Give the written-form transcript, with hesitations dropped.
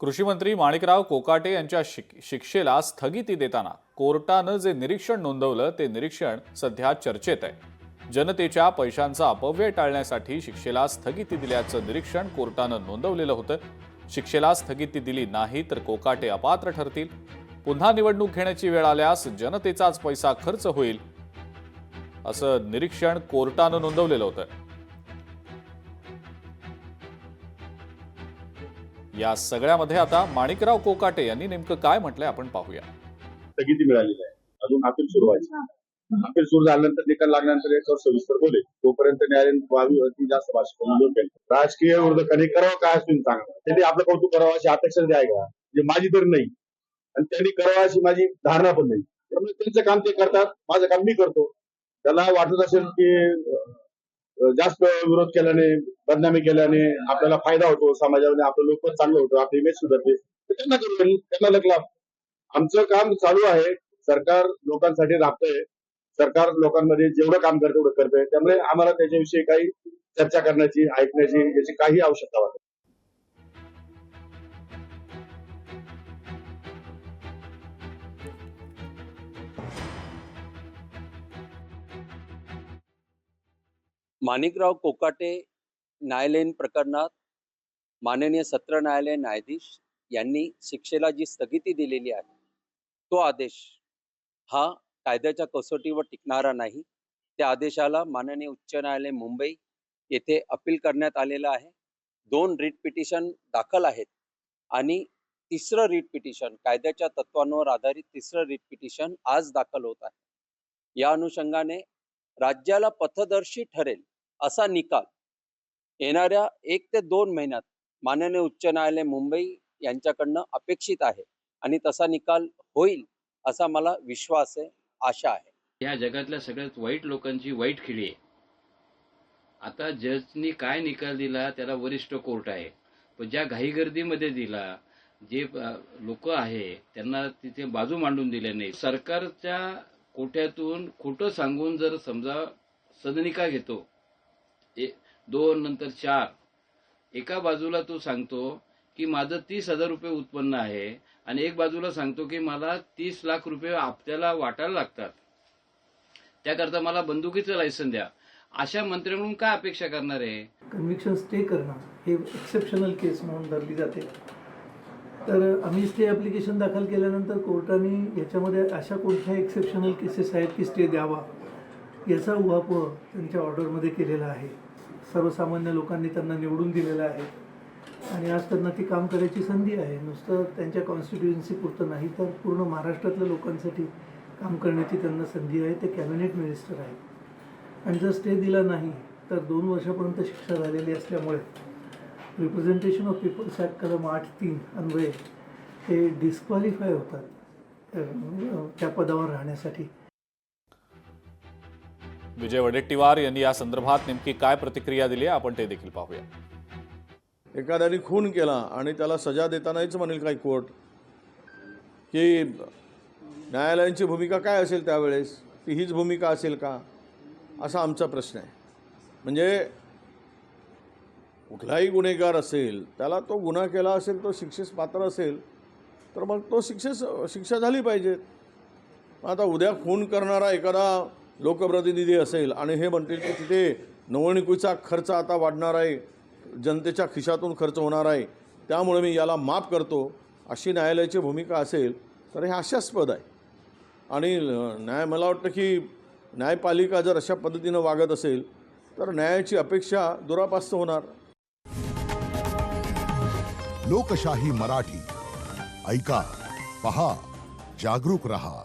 कृषी मंत्री माणिकराव कोकाटे यांच्या शिक्षेला स्थगिती देताना कोर्टानं जे निरीक्षण नोंदवलं ते निरीक्षण सध्या चर्चेत आहे। जनतेच्या पैशांचा अपव्यय टाळण्यासाठी शिक्षेला स्थगिती दिल्याचं निरीक्षण कोर्टानं नोंदवलेलं होतं। शिक्षेला स्थगिती दिली नाही तर कोकाटे अपात्र ठरतील। पुन्हा निवडणूक घेण्याची वेळ आल्यास जनतेचाच पैसा खर्च होईल असं निरीक्षण कोर्टानं नोंदवलेलं होतं। या सगळ्यामध्ये आता माणिकराव कोकाटे यांनी नेमकं काय म्हटलंय आपण पाहूया। स्थगिती मिळालेली आहे, अजून अपील सुरू व्हायचं। अपील सुरू झाल्यानंतर निकाल लागल्यानंतर याच्यावर सविस्तर बोलेल। तोपर्यंत न्यायालयीन जास्त भाषण राजकीय विरोधकांनी करावं काय असून सांगा, त्यांनी आपलं कौतुक करावं अशी अपेक्षा आहे का? म्हणजे माझी तर नाही आणि त्यांनी करावं अशी माझी धारणा पण नाही। त्यामुळे त्यांचं काम ते करतात, माझं काम मी करतो। त्याला वाटत असेल की जास्त विरोध केल्याने, बदनामी केल्याने आपल्याला फायदा होतो, समाजामध्ये आपलं लोकमत चांगलं होतं, आपली इमेज सुधारते, त्यांना करू, त्यांना लग लाभ। आमचं काम चालू आहे, सरकार लोकांसाठी राबतंय, सरकार लोकांमध्ये जेवढं काम करतं तेवढं करतंय। त्यामुळे आम्हाला त्याच्याविषयी काही चर्चा करण्याची, ऐकण्याची याची काही आवश्यकता वाटत। माणिकराव कोकाटे न्यायालयीन प्रकरणात माननीय सत्र न्यायालय न्यायाधीश यांनी शिक्षेला जी स्थगिती दिलेली आहे तो आदेश हा कायद्याच्या कसोटीवर टिकणारा नाही। त्या आदेशाला माननीय उच्च न्यायालय मुंबई येथे अपील करण्यात आलेलं आहे। 2 रिट पिटिशन दाखल आहेत आणि तिसरं रिट पिटिशन, कायद्याच्या तत्वांवर आधारित तिसरं रिट पिटिशन आज दाखल होत आहे। या अनुषंगाने राज्याला पथदर्शी ठरेल असा निकाल येणाऱ्या 1 ते 2 महिन्यात माननीय उच्च न्यायालय मुंबई यांच्याकडनं अपेक्षित आहे आणि तसा निकाल होईल असा मला विश्वास आहे, आशा आहे। या जगातल्या सगळ्यात वाईट लोकांची वाईट खेळी आहे। आता जजनी काय निकाल दिला त्याला वरिष्ठ कोर्ट आहे, पण ज्या घाईगर्दीमध्ये दिला, जे लोक आहे त्यांना तिथे बाजू मांडून दिल्या नाही। सरकारच्या कोट्यातून खोटं सांगून जर समजा सदनिका घेतो 2 नंतर 4, एका बाजूला तो सांगतो की माझं 30,000 रुपये उत्पन्न आहे आणि एक बाजूला सांगतो की मला 30 लाख रुपये हप्त्याला वाटायला लागतात, त्याकरता मला बंदुकीचं लायसन द्या। अशा मंत्र्यांकडून काय अपेक्षा करणार आहे? कन्व्हिक्शन स्टे करणं हे एक्सेप्शनल केस म्हणून धरली जाते। तर आम्ही स्टे ॲप्लिकेशन दाखल केल्यानंतर कोर्टाने याच्यामध्ये अशा कोणत्या एक्सेप्शनल केसेस आहेत की स्टे द्यावा याचा उहापोह त्यांच्या ऑर्डरमध्ये केलेला आहे। सर्वसामान्य लोकांनी त्यांना निवडून दिलेलं आहे आणि आज त्यांना ती काम करायची संधी आहे। नुसतं त्यांच्या कॉन्स्टिट्युएन्सी पुरतं नाही तर पूर्ण महाराष्ट्रातल्या लोकांसाठी काम करण्याची त्यांना संधी आहे। ते कॅबिनेट मिनिस्टर आहेत आणि जर स्टे दिला नाही तर 2 वर्षापर्यंत शिक्षा झालेली असल्यामुळे रिप्रेझेंटेशन ऑफ पीपल्स ॲक्ट कलम 8(3) अन्वये ते डिस्क्वालिफाय होतात त्या पदावर राहण्यासाठी। विजय वडेट्टीवार यांनी या संदर्भात नेमकी काय प्रतिक्रिया दिली आपण ते देखील पाहूया। एखाद्याने खून केला आणि त्याला सजा देतानाच म्हणेल काही कोर्ट की न्यायालयांची भूमिका काय असेल त्यावेळेस, ती हीच भूमिका असेल का, असा आमचा प्रश्न आहे। म्हणजे कुठलाही गुन्हेगार असेल त्याला तो गुन्हा केला असेल, तो शिक्षेस पात्र असेल तर मग तो शिक्षा झाली पाहिजे। आता उद्या खून करणारा एखादा लोकप्रतिनिधी असेल आणि हे म्हणतील की तिथे निवडणुकीचा खर्च आता वाढणार आहे, जनतेच्या खिशातून खर्च होणार आहे, त्यामुळे मी याला माफ करतो, अशी न्यायालयाची भूमिका असेल तर हे हास्यास्पद आहे। आणि मला वाटतं की न्यायपालिका जर अशा पद्धतीनं वागत असेल तर न्यायाची अपेक्षा दुरापास्त होणार। लोकशाही मराठी ऐका, पहा, जागरूक रहा।